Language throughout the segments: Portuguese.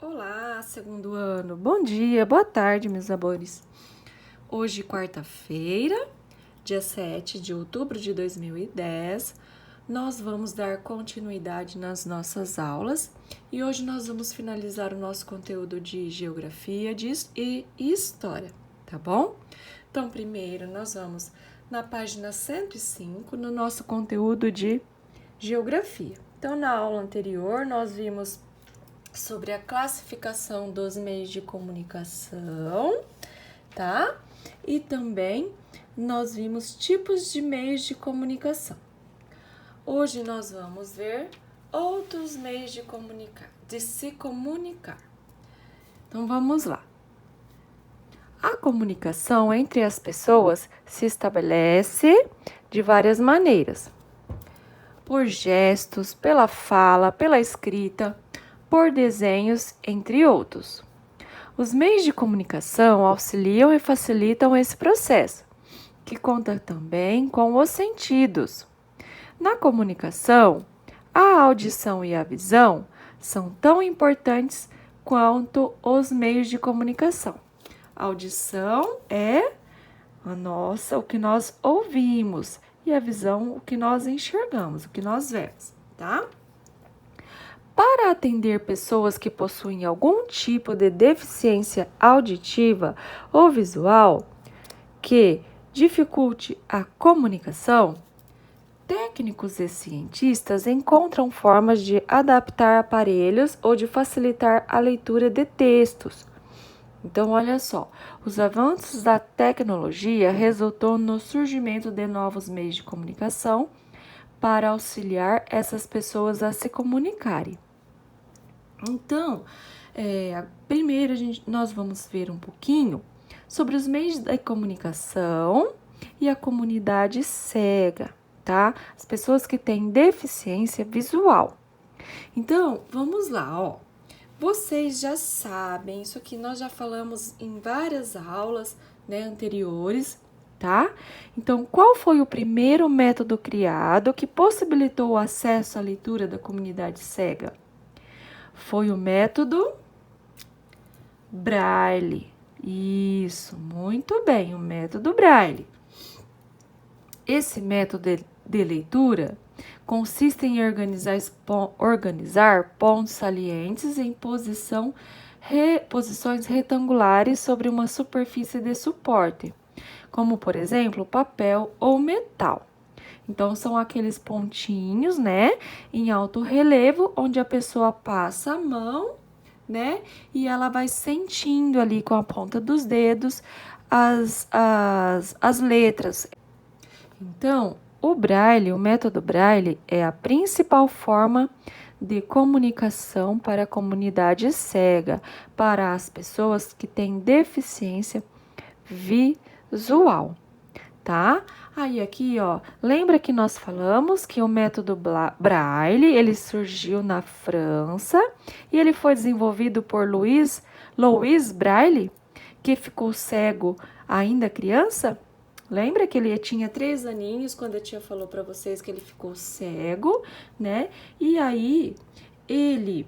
Olá, segundo ano. Bom dia, boa tarde, meus amores. Hoje, quarta-feira, dia 7 de outubro de 2010, nós vamos dar continuidade nas nossas aulas e hoje nós vamos finalizar o nosso conteúdo de geografia e história, tá bom? Então, primeiro, nós vamos na página 105, no nosso conteúdo de geografia. Então, na aula anterior, nós vimos sobre a classificação dos meios de comunicação, tá? E também nós vimos tipos de meios de comunicação. Hoje nós vamos ver outros meios de se comunicar. Então vamos lá. A comunicação entre as pessoas se estabelece de várias maneiras: por gestos, pela fala, pela escrita, por desenhos, entre outros. Os meios de comunicação auxiliam e facilitam esse processo, que conta também com os sentidos. Na comunicação, a audição e a visão são tão importantes quanto os meios de comunicação. A audição é o que nós ouvimos, e a visão, o que nós enxergamos, o que nós vemos, tá? Para atender pessoas que possuem algum tipo de deficiência auditiva ou visual que dificulte a comunicação, técnicos e cientistas encontram formas de adaptar aparelhos ou de facilitar a leitura de textos. Então, olha só, os avanços da tecnologia resultou no surgimento de novos meios de comunicação para auxiliar essas pessoas a se comunicarem. Então, primeiro nós vamos ver um pouquinho sobre os meios de comunicação e a comunidade cega, tá? As pessoas que têm deficiência visual. Então, vamos lá, ó. Vocês já sabem, isso aqui nós já falamos em várias aulas, né, anteriores, tá? Então, qual foi o primeiro método criado que possibilitou o acesso à leitura da comunidade cega? Foi o método Braille. Isso, muito bem, o método Braille. Esse método de leitura consiste em organizar pontos salientes em posições retangulares sobre uma superfície de suporte, como, por exemplo, papel ou metal. Então, são aqueles pontinhos, né, em alto relevo, onde a pessoa passa a mão, né, e ela vai sentindo ali com a ponta dos dedos as letras. Então, o método Braille é a principal forma de comunicação para a comunidade cega, para as pessoas que têm deficiência visual, tá? Aí aqui, ó, lembra que nós falamos que o método Braille, ele surgiu na França e ele foi desenvolvido por Louis Braille, que ficou cego ainda criança? Lembra que ele tinha 3 aninhos quando a tia falou para vocês que ele ficou cego, né? E aí, ele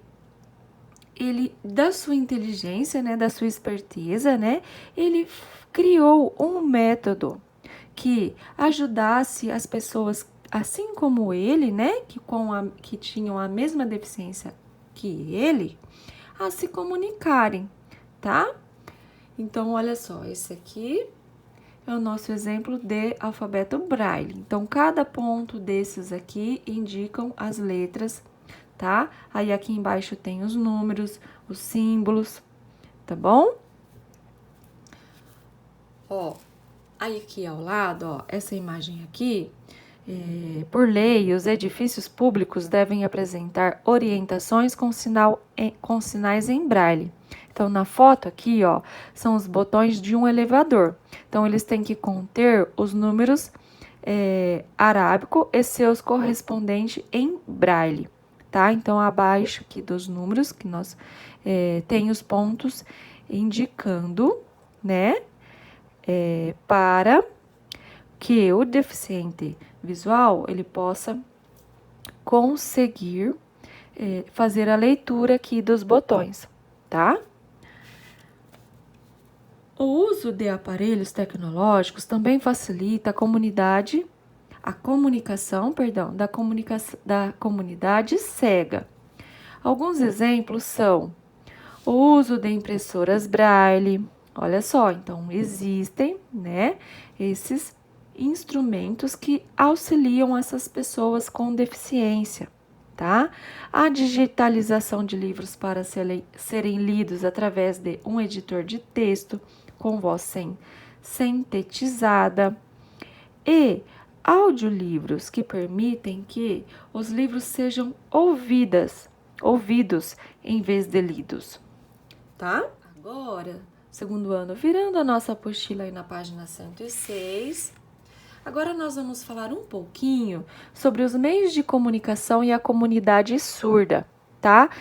da sua inteligência, né, da sua esperteza, né, ele criou um método que ajudasse as pessoas, assim como ele, né, que tinham a mesma deficiência que ele, a se comunicarem, tá? Então, olha só, esse aqui é o nosso exemplo de alfabeto Braille. Então, cada ponto desses aqui indicam as letras, tá? Aí aqui embaixo tem os números, os símbolos, tá bom? Ó, aí aqui ao lado, ó, essa imagem aqui, por lei, os edifícios públicos devem apresentar orientações com sinais em braille. Então, na foto aqui, ó, são os botões de um elevador. Então, eles têm que conter os números arábico e seus correspondentes em braille, tá? Então, abaixo aqui dos números, que nós tem os pontos indicando, né, para que o deficiente visual, ele possa conseguir fazer a leitura aqui dos botões, tá? O uso de aparelhos tecnológicos também facilita a comunicação da comunidade cega. Alguns exemplos são o uso de impressoras Braille. Olha só, então existem, né, esses instrumentos que auxiliam essas pessoas com deficiência, tá? A digitalização de livros para serem lidos através de um editor de texto com voz sintetizada e audiolivros que permitem que os livros sejam ouvidos em vez de lidos, tá? Agora, segundo ano, virando a nossa apostila aí na página 106, agora nós vamos falar um pouquinho sobre os meios de comunicação e a comunidade surda, tá?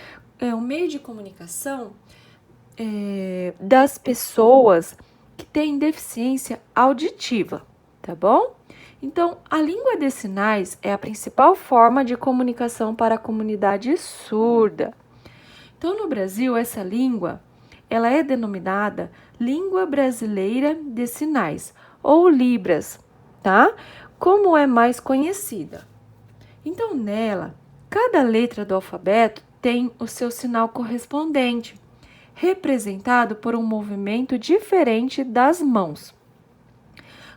O meio de comunicação das pessoas que têm deficiência auditiva, tá bom? Então, a língua de sinais é a principal forma de comunicação para a comunidade surda. Então, no Brasil, essa língua, ela é denominada Língua Brasileira de Sinais, ou Libras, tá? Como é mais conhecida. Então, nela, cada letra do alfabeto tem o seu sinal correspondente, representado por um movimento diferente das mãos.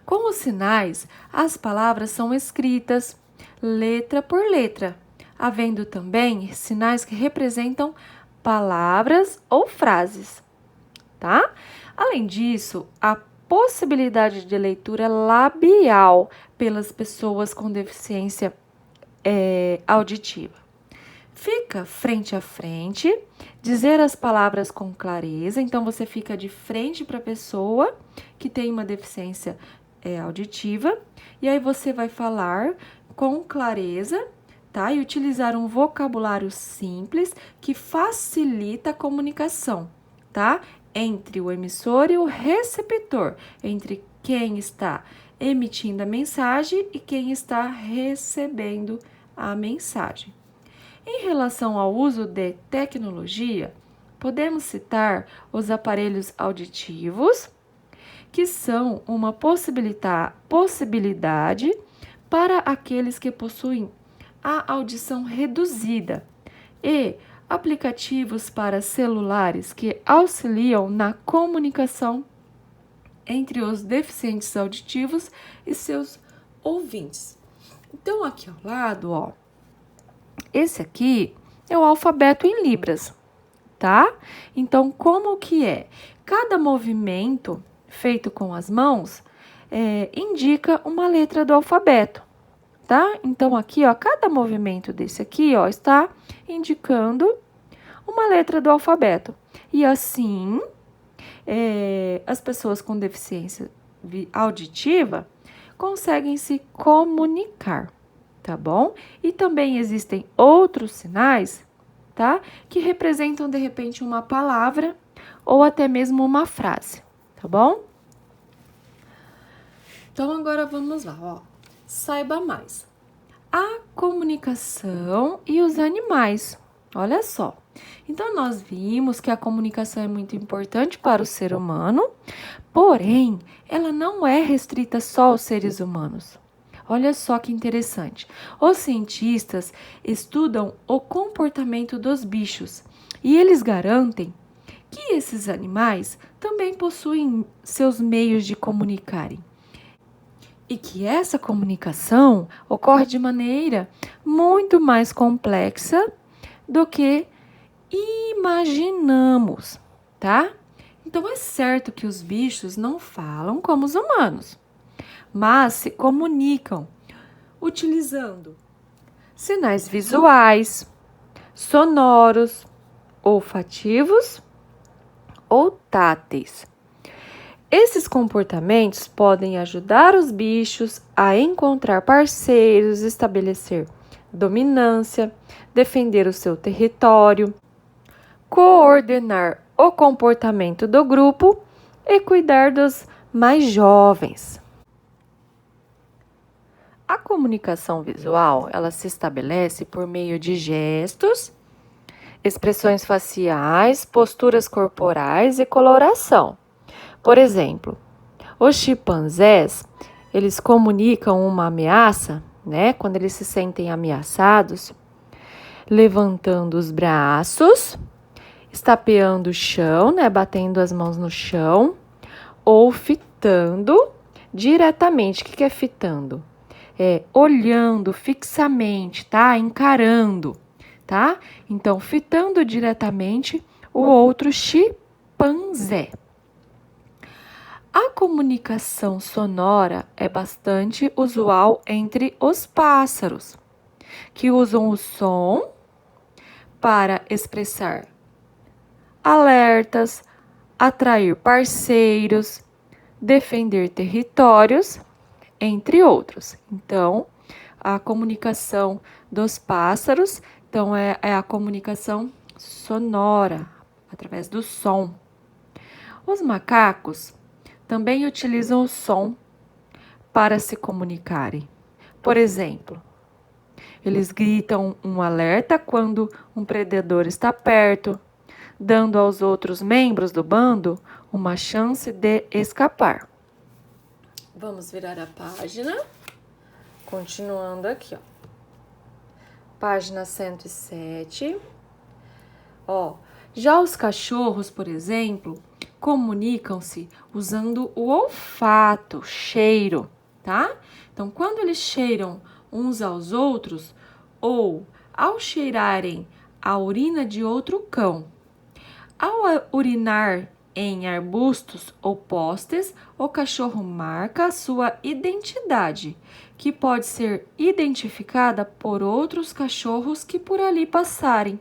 Com os sinais, as palavras são escritas letra por letra, havendo também sinais que representam palavras ou frases, tá? Além disso, a possibilidade de leitura labial pelas pessoas com deficiência auditiva. Fica frente a frente, dizer as palavras com clareza. Então, você fica de frente para a pessoa que tem uma deficiência auditiva. E aí, você vai falar com clareza, tá? E utilizar um vocabulário simples que facilita a comunicação, tá? Entre o emissor e o receptor, entre quem está emitindo a mensagem e quem está recebendo a mensagem. Em relação ao uso de tecnologia, podemos citar os aparelhos auditivos, que são uma possibilidade para aqueles que possuem a audição reduzida, e aplicativos para celulares que auxiliam na comunicação entre os deficientes auditivos e seus ouvintes. Então, aqui ao lado, ó, esse aqui é o alfabeto em libras, tá? Então, como que é? Cada movimento feito com as mãos indica uma letra do alfabeto, tá? Então, aqui, ó, cada movimento desse aqui, ó, está indicando uma letra do alfabeto. E assim, as pessoas com deficiência auditiva conseguem se comunicar, tá bom? E também existem outros sinais, tá? Que representam, de repente, uma palavra ou até mesmo uma frase, tá bom? Então, agora vamos lá, ó. Saiba mais. A comunicação e os animais. Olha só. Então, nós vimos que a comunicação é muito importante para o ser humano, porém, ela não é restrita só aos seres humanos. Olha só que interessante. Os cientistas estudam o comportamento dos bichos e eles garantem que esses animais também possuem seus meios de comunicarem. E que essa comunicação ocorre de maneira muito mais complexa do que imaginamos, tá? Então, é certo que os bichos não falam como os humanos, mas se comunicam utilizando sinais visuais, sonoros, olfativos ou táteis. Esses comportamentos podem ajudar os bichos a encontrar parceiros, estabelecer dominância, defender o seu território, coordenar o comportamento do grupo e cuidar dos mais jovens. A comunicação visual, ela se estabelece por meio de gestos expressões faciais, posturas corporais e coloração. Por exemplo, os chimpanzés, eles comunicam uma ameaça, né? Quando eles se sentem ameaçados, levantando os braços, estapeando o chão, né? Batendo as mãos no chão, ou fitando diretamente. O que é fitando? É olhando fixamente, tá? Encarando, tá? Então, fitando diretamente o outro chimpanzé. A comunicação sonora é bastante usual entre os pássaros, que usam o som para expressar alertas, atrair parceiros, defender territórios, entre outros. Então, a comunicação dos pássaros, então é a comunicação sonora, através do som. Os macacos também utilizam o som para se comunicarem. Por exemplo, eles gritam um alerta quando um predador está perto, dando aos outros membros do bando uma chance de escapar. Vamos virar a página. Continuando aqui, ó. Página 107. Ó, já os cachorros, por exemplo, comunicam-se usando o olfato, cheiro, tá? Então, quando eles cheiram uns aos outros ou ao cheirarem a urina de outro cão, ao urinar em arbustos ou postes, o cachorro marca a sua identidade, que pode ser identificada por outros cachorros que por ali passarem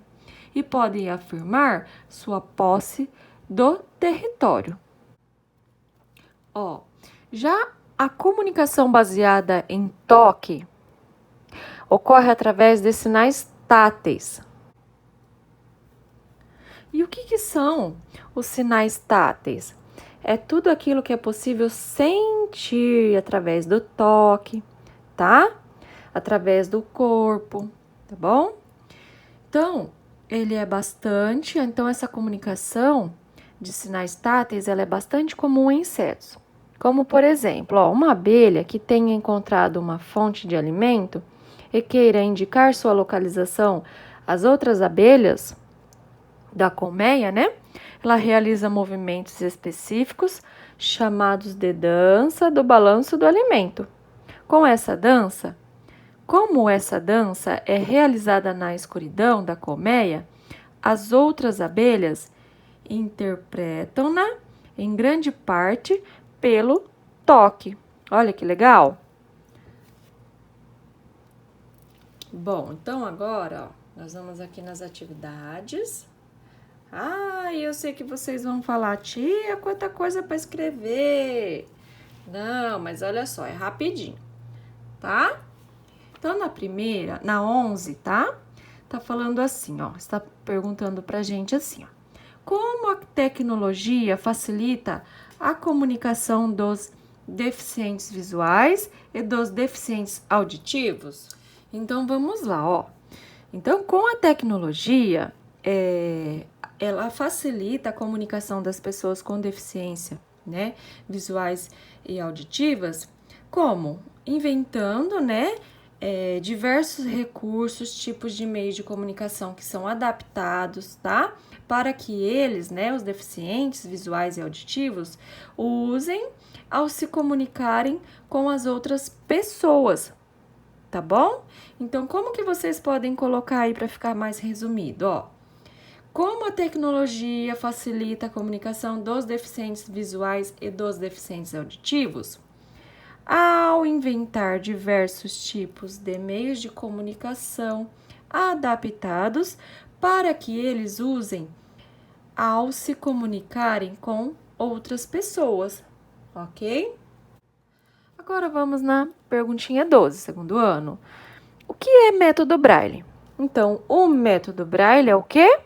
e podem afirmar sua posse do território. Ó, já a comunicação baseada em toque ocorre através de sinais táteis. E o que são os sinais táteis? É tudo aquilo que é possível sentir através do toque, tá? Através do corpo, tá bom? Então, essa comunicação de sinais táteis, ela é bastante comum em insetos. Como, por exemplo, uma abelha que tenha encontrado uma fonte de alimento e queira indicar sua localização às outras abelhas da colmeia, né? Ela realiza movimentos específicos chamados de dança do balanço do alimento. Como essa dança é realizada na escuridão da colmeia, as outras abelhas interpretam-na em grande parte pelo toque. Olha que legal! Bom, então agora, ó, nós vamos aqui nas atividades. Eu sei que vocês vão falar, tia, quanta coisa para escrever. Não, mas olha só, é rapidinho, tá? Então, na 11, tá? Tá falando assim, ó, está perguntando pra gente assim, ó. Como a tecnologia facilita a comunicação dos deficientes visuais e dos deficientes auditivos? Então, vamos lá, ó. Então, com a tecnologia, ela facilita a comunicação das pessoas com deficiência, né, visuais e auditivas, como? Inventando, né, diversos recursos, tipos de meios de comunicação que são adaptados, tá? Para que eles, né, os deficientes visuais e auditivos, usem ao se comunicarem com as outras pessoas, tá bom? Então, como que vocês podem colocar aí para ficar mais resumido, ó? Como a tecnologia facilita a comunicação dos deficientes visuais e dos deficientes auditivos? Ao inventar diversos tipos de meios de comunicação adaptados para que eles usem ao se comunicarem com outras pessoas, ok? Agora vamos na perguntinha 12, segundo ano. O que é método Braille? Então, o método Braille é o quê?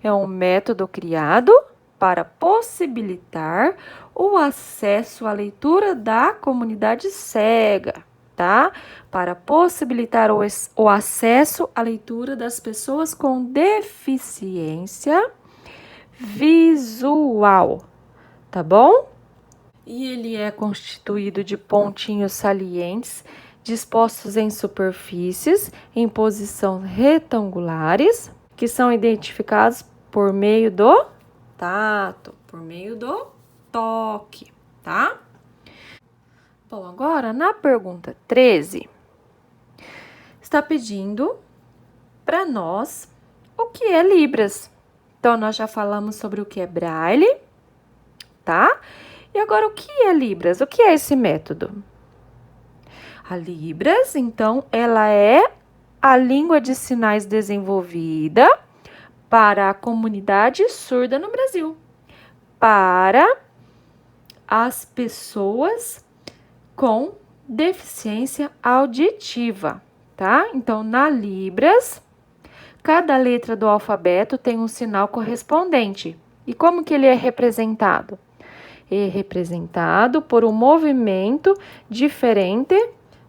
É um método criado para possibilitar o acesso à leitura da comunidade cega, tá? Para possibilitar o acesso à leitura das pessoas com deficiência visual, tá bom? E ele é constituído de pontinhos salientes dispostos em superfícies em posição retangulares, que são identificados por meio do tato, por meio do toque, tá? Bom, agora na pergunta 13, está pedindo para nós o que é Libras. Então, nós já falamos sobre o que é Braille, tá? E agora, o que é Libras? O que é esse método? A Libras, então, ela é a língua de sinais desenvolvida para a comunidade surda no Brasil, para as pessoas com deficiência auditiva, tá? Então, na Libras, cada letra do alfabeto tem um sinal correspondente. E como que ele é representado? É representado por um movimento diferente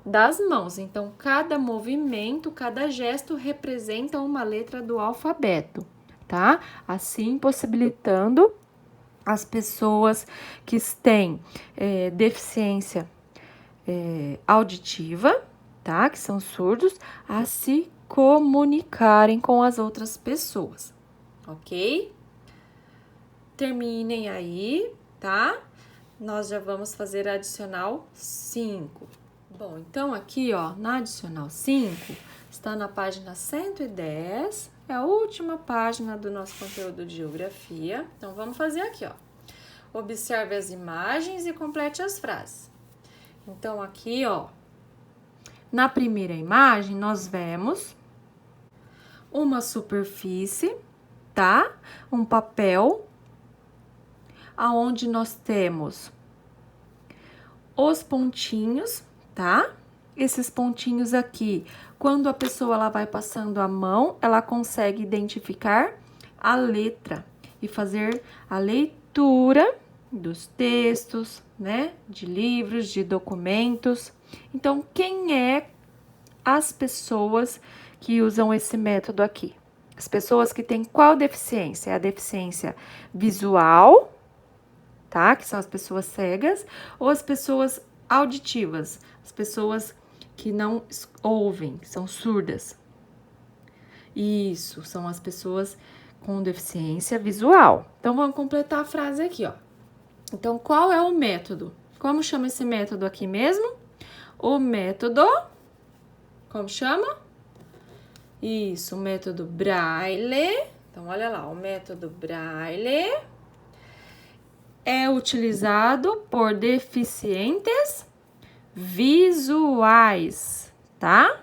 das mãos. Então, cada movimento, cada gesto representa uma letra do alfabeto, tá? Assim, possibilitando as pessoas que têm deficiência auditiva, tá? Que são surdos, a se comunicarem com as outras pessoas, ok? Terminem aí, tá? Nós já vamos fazer a adicional 5. Bom, então aqui, ó, na adicional 5, está na página 110, é a última página do nosso conteúdo de geografia. Então, vamos fazer aqui, ó. Observe as imagens e complete as frases. Então, aqui, ó, na primeira imagem, nós vemos uma superfície, tá? Um papel, aonde nós temos os pontinhos, tá? Esses pontinhos aqui, quando a pessoa ela vai passando a mão, ela consegue identificar a letra e fazer a leitura dos textos, né? De livros, de documentos. Então, quem é as pessoas que usam esse método aqui? As pessoas que têm qual deficiência? A deficiência visual, tá? Que são as pessoas cegas, ou as pessoas auditivas, as pessoas que não ouvem, que são surdas. Isso, são as pessoas com deficiência visual. Então, vamos completar a frase aqui, ó. Então, qual é o método? Como chama esse método aqui mesmo? O método, como chama? Isso, o método Braille. Então, olha lá, o método Braille é utilizado por deficientes visuais, tá?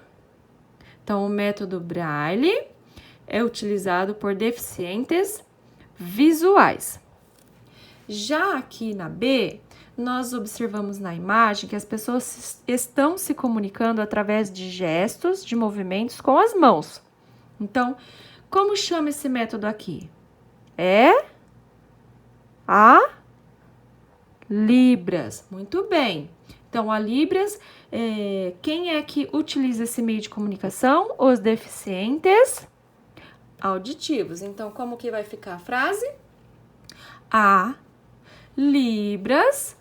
Então, o método Braille é utilizado por deficientes visuais. Já aqui na B, nós observamos na imagem que as pessoas estão se comunicando através de gestos, de movimentos com as mãos. Então, como chama esse método aqui? É a Libras. Muito bem. Então, a Libras, quem é que utiliza esse meio de comunicação? Os deficientes auditivos. Então, como que vai ficar a frase? A Libras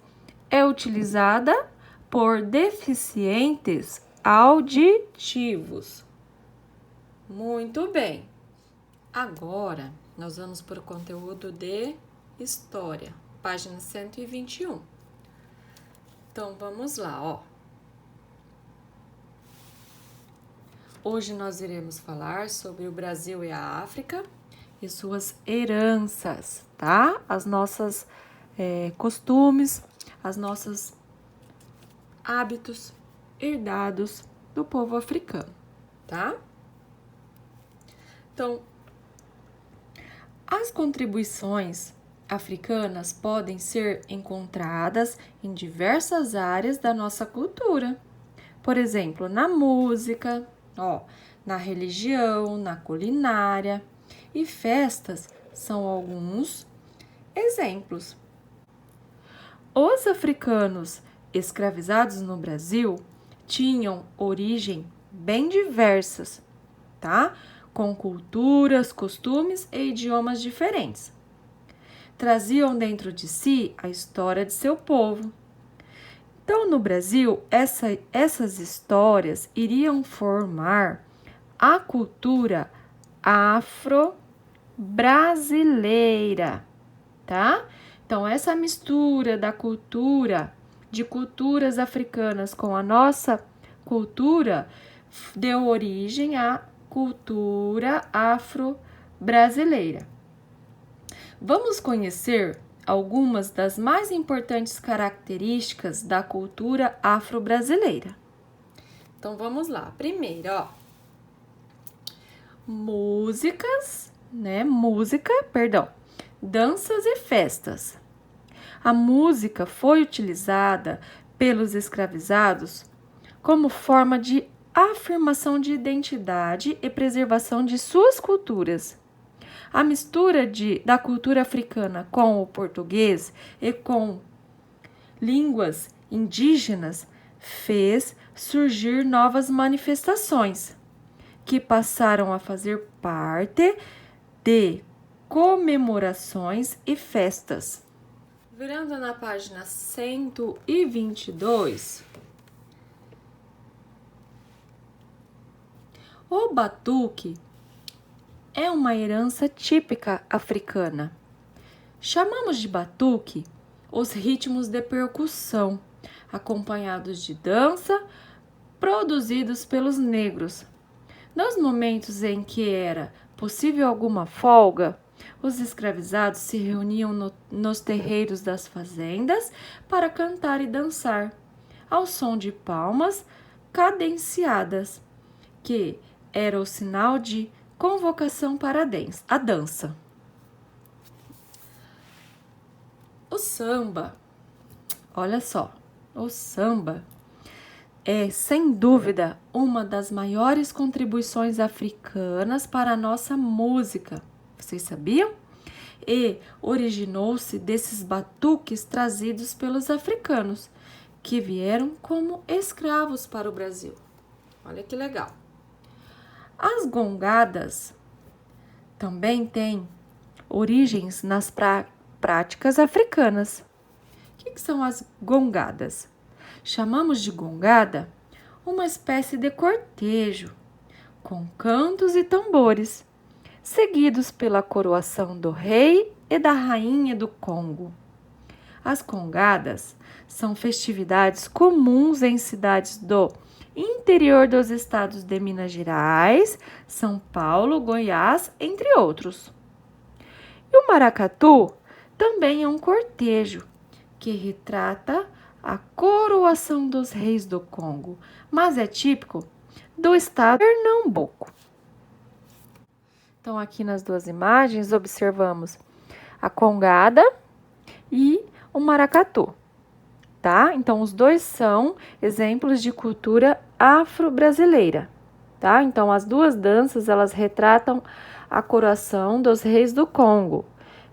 é utilizada por deficientes auditivos. Muito bem. Agora, nós vamos para o conteúdo de História, página 121. Então, vamos lá, ó. Hoje nós iremos falar sobre o Brasil e a África e suas heranças, tá? As nossas costumes, as nossas hábitos herdados do povo africano, tá? Então, as contribuições africanas podem ser encontradas em diversas áreas da nossa cultura. Por exemplo, na música, ó, na religião, na culinária e festas são alguns exemplos. Os africanos escravizados no Brasil tinham origem bem diversas, tá? Com culturas, costumes e idiomas diferentes. Traziam dentro de si a história de seu povo. Então, no Brasil, essas histórias iriam formar a cultura afro-brasileira, tá? Então, essa mistura da cultura, de culturas africanas com a nossa cultura, deu origem à cultura afro-brasileira. Vamos conhecer algumas das mais importantes características da cultura afro-brasileira. Então, vamos lá. Primeiro, danças e festas. A música foi utilizada pelos escravizados como forma de afirmação de identidade e preservação de suas culturas. A mistura da cultura africana com o português e com línguas indígenas fez surgir novas manifestações, que passaram a fazer parte de comemorações e festas. Virando na página 122, o batuque é uma herança típica africana. Chamamos de batuque os ritmos de percussão, acompanhados de dança, produzidos pelos negros. Nos momentos em que era possível alguma folga, os escravizados se reuniam nos terreiros das fazendas para cantar e dançar, ao som de palmas cadenciadas, que era o sinal de convocação para a dança. O samba, olha só, o samba é, sem dúvida, uma das maiores contribuições africanas para a nossa música. Vocês sabiam? E originou-se desses batuques trazidos pelos africanos, que vieram como escravos para o Brasil. Olha que legal. As gongadas também têm origens nas práticas africanas. O que são as gongadas? Chamamos de gongada uma espécie de cortejo, com cantos e tambores, seguidos pela coroação do rei e da rainha do Congo. As congadas são festividades comuns em cidades do interior dos estados de Minas Gerais, São Paulo, Goiás, entre outros. E o maracatu também é um cortejo que retrata a coroação dos reis do Congo, mas é típico do estado de Pernambuco. Então, aqui nas duas imagens, observamos a congada e o maracatu, tá? Então, os dois são exemplos de cultura afro-brasileira, tá? Então, as duas danças, elas retratam a coroação dos reis do Congo,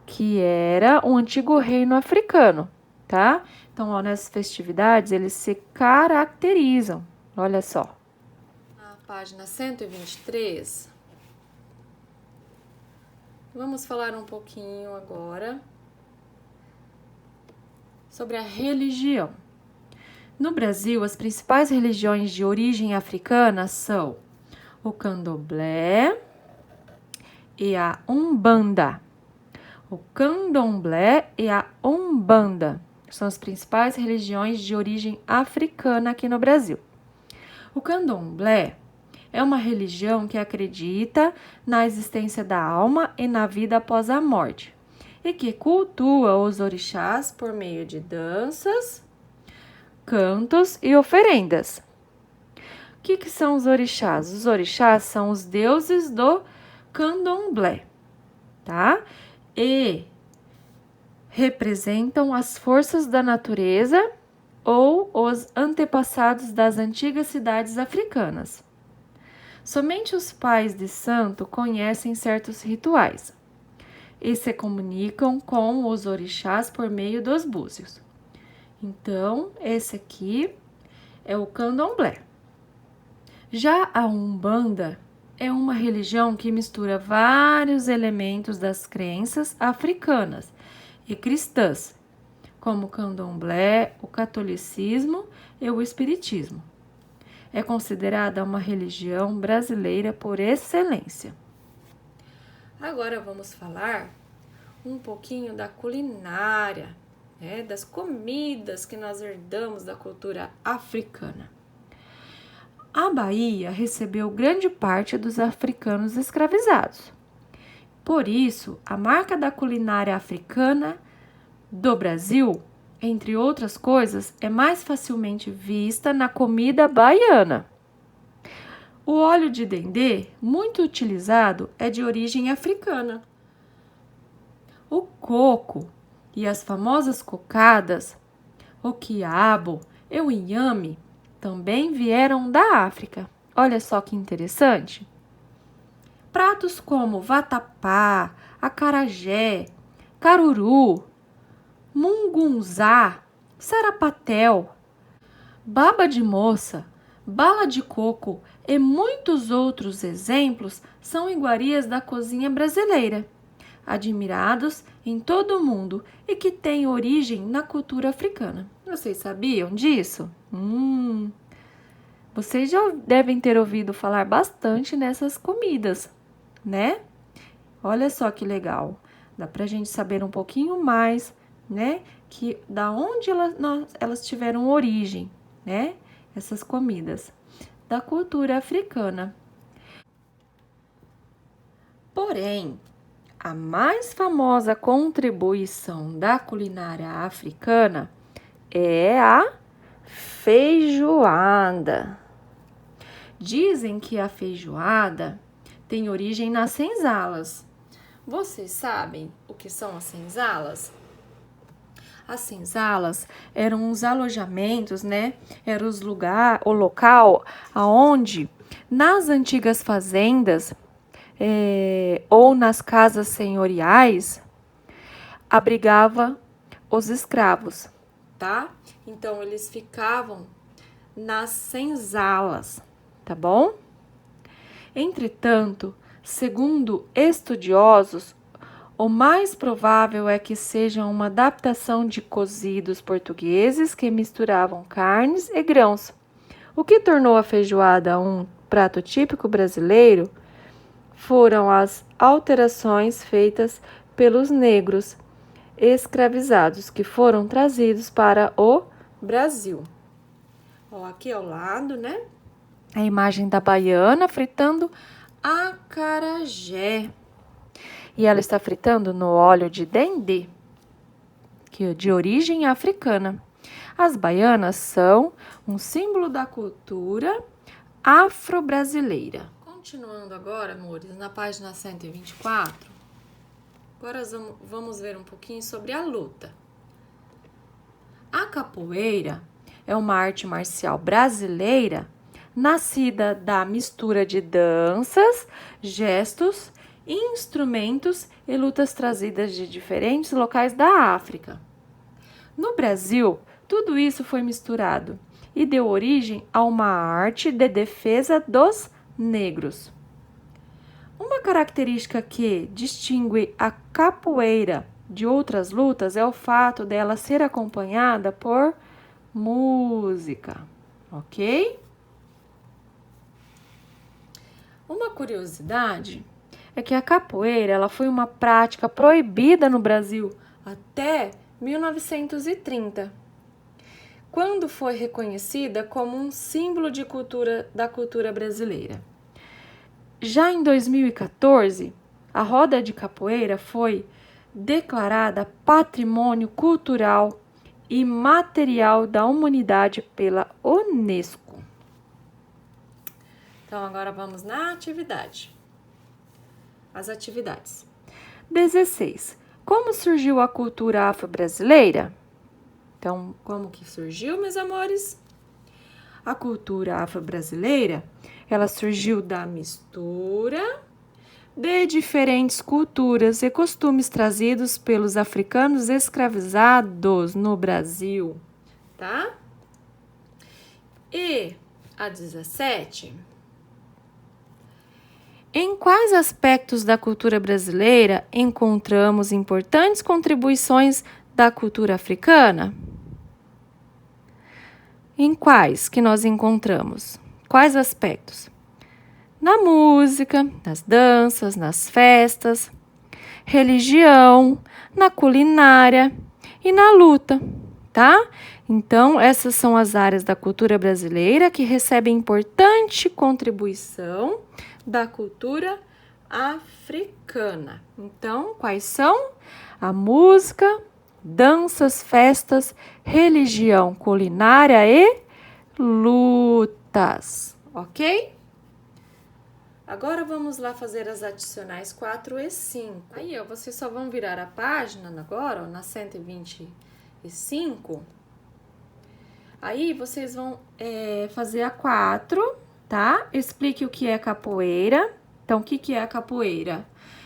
que era um antigo reino africano, tá? Então, ó, nessas festividades, eles se caracterizam, olha só. Na página 123, vamos falar um pouquinho agora sobre a religião. No Brasil, as principais religiões de origem africana são o candomblé e a umbanda. O candomblé e a umbanda são as principais religiões de origem africana aqui no Brasil. O candomblé é uma religião que acredita na existência da alma e na vida após a morte, e que cultua os orixás por meio de danças, cantos e oferendas. O que são os orixás? Os orixás são os deuses do candomblé, tá? E representam as forças da natureza ou os antepassados das antigas cidades africanas. Somente os pais de santo conhecem certos rituais e se comunicam com os orixás por meio dos búzios. Então, esse aqui é o candomblé, Já a Umbanda é uma religião que mistura vários elementos das crenças africanas e cristãs, como o candomblé, o catolicismo e o espiritismo. É considerada uma religião brasileira por excelência. Agora vamos falar um pouquinho da culinária, das comidas que nós herdamos da cultura africana. A Bahia recebeu grande parte dos africanos escravizados. Por isso, a marca da culinária africana do Brasil, entre outras coisas, é mais facilmente vista na comida baiana. O óleo de dendê, muito utilizado, é de origem africana. O coco e as famosas cocadas, o quiabo e o inhame também vieram da África. Olha só que interessante. Pratos como vatapá, acarajé, caruru, mungunzá, sarapatel, baba de moça, bala de coco e muitos outros exemplos são iguarias da cozinha brasileira, admirados em todo o mundo e que têm origem na cultura africana. Vocês sabiam disso? Vocês já devem ter ouvido falar bastante nessas comidas, né? Olha só que legal. Dá pra gente saber um pouquinho mais, né? Que da onde elas tiveram origem, né? Essas comidas da cultura africana. Porém, a mais famosa contribuição da culinária africana é a feijoada. Dizem que a feijoada tem origem nas senzalas. Vocês sabem o que são as senzalas? As senzalas eram os alojamentos, né? Era o local aonde nas antigas fazendas ou nas casas senhoriais abrigava os escravos, tá? Então eles ficavam nas senzalas, tá bom? Entretanto, segundo estudiosos, o mais provável é que seja uma adaptação de cozidos portugueses que misturavam carnes e grãos. O que tornou a feijoada um prato típico brasileiro foram as alterações feitas pelos negros escravizados que foram trazidos para o Brasil. Ó, aqui ao lado, né? A imagem da baiana fritando acarajé. E ela está fritando no óleo de dendê, que é de origem africana. As baianas são um símbolo da cultura afro-brasileira. Continuando agora, amores, na página 124, agora vamos ver um pouquinho sobre a luta. A capoeira é uma arte marcial brasileira nascida da mistura de danças, gestos, instrumentos e lutas trazidas de diferentes locais da África. No Brasil, tudo isso foi misturado e deu origem a uma arte de defesa dos negros. Uma característica que distingue a capoeira de outras lutas é o fato dela ser acompanhada por música, ok? Uma curiosidade é que a capoeira ela foi uma prática proibida no Brasil até 1930, quando foi reconhecida como um símbolo da cultura brasileira. Já em 2014, a roda de capoeira foi declarada Patrimônio Cultural e Material da Humanidade pela Unesco. Então, agora vamos na atividade. As atividades. 16. Como surgiu a cultura afro-brasileira? Então, como que surgiu, meus amores? A cultura afro-brasileira, ela surgiu da mistura de diferentes culturas e costumes trazidos pelos africanos escravizados no Brasil, tá? E a 17 Em quais aspectos da cultura brasileira encontramos importantes contribuições da cultura africana? Em quais que nós encontramos? Quais aspectos? Na música, nas danças, nas festas, religião, na culinária e na luta, tá? Então, essas são as áreas da cultura brasileira que recebem importante contribuição da cultura africana. Então, quais são? A música, danças, festas, religião, culinária e lutas, ok? Agora vamos lá fazer as adicionais 4 e 5. Aí, ó, vocês só vão virar a página agora, ó, na 125. Aí, vocês vão fazer a 4, tá? Explique o que é capoeira. Então, o que é a capoeira?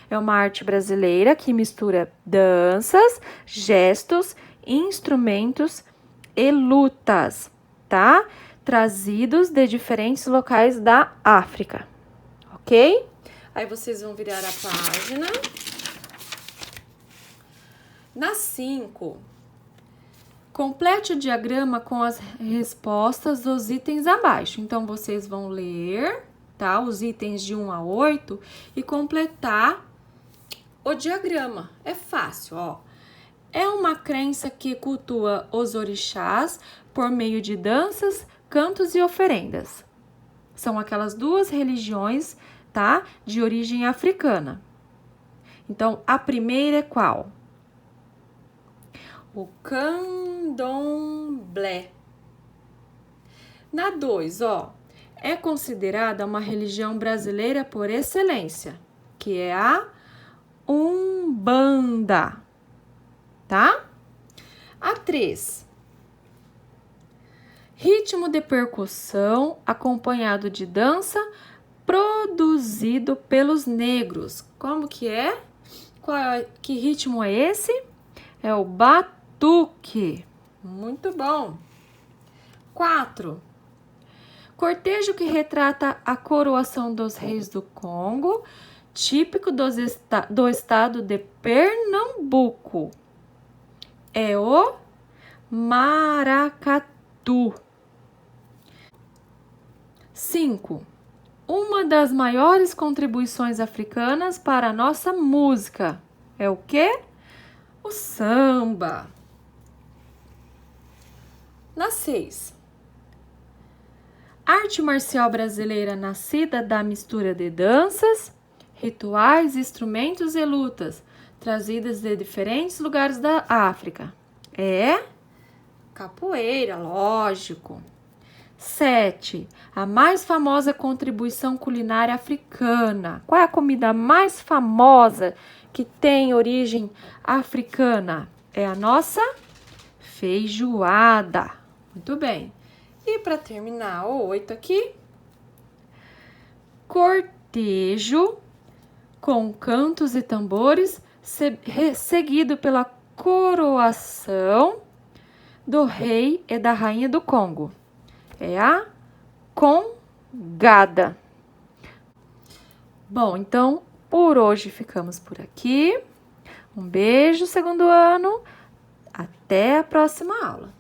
É uma arte brasileira que mistura danças, gestos, instrumentos e lutas, tá? Trazidos de diferentes locais da África, ok? Aí, vocês vão virar a página. Na 5, complete o diagrama com as respostas dos itens abaixo. Então, vocês vão ler, tá? Os itens de 1 a 8 e completar o diagrama. É fácil, ó. É uma crença que cultua os orixás por meio de danças, cantos e oferendas. São aquelas duas religiões, tá? De origem africana. Então, a primeira é qual? O candomblé. Na 2, ó, é considerada uma religião brasileira por excelência, que é a Umbanda, tá? A 3, ritmo de percussão acompanhado de dança produzido pelos negros. Como que é? Que ritmo é esse? É o batuque. Muito bom. 4, cortejo que retrata a coroação dos reis do Congo, típico do estado de Pernambuco. É o maracatu. 5, uma das maiores contribuições africanas para a nossa música. É o quê? O samba. Na 6, arte marcial brasileira nascida da mistura de danças, rituais, instrumentos e lutas, trazidas de diferentes lugares da África. É capoeira, lógico. 7, a mais famosa contribuição culinária africana. Qual é a comida mais famosa que tem origem africana? É a nossa feijoada. Muito bem. E para terminar, o 8 aqui, cortejo com cantos e tambores, seguido pela coroação do rei e da rainha do Congo. É a congada. Bom, então, por hoje ficamos por aqui. Um beijo, segundo ano. Até a próxima aula.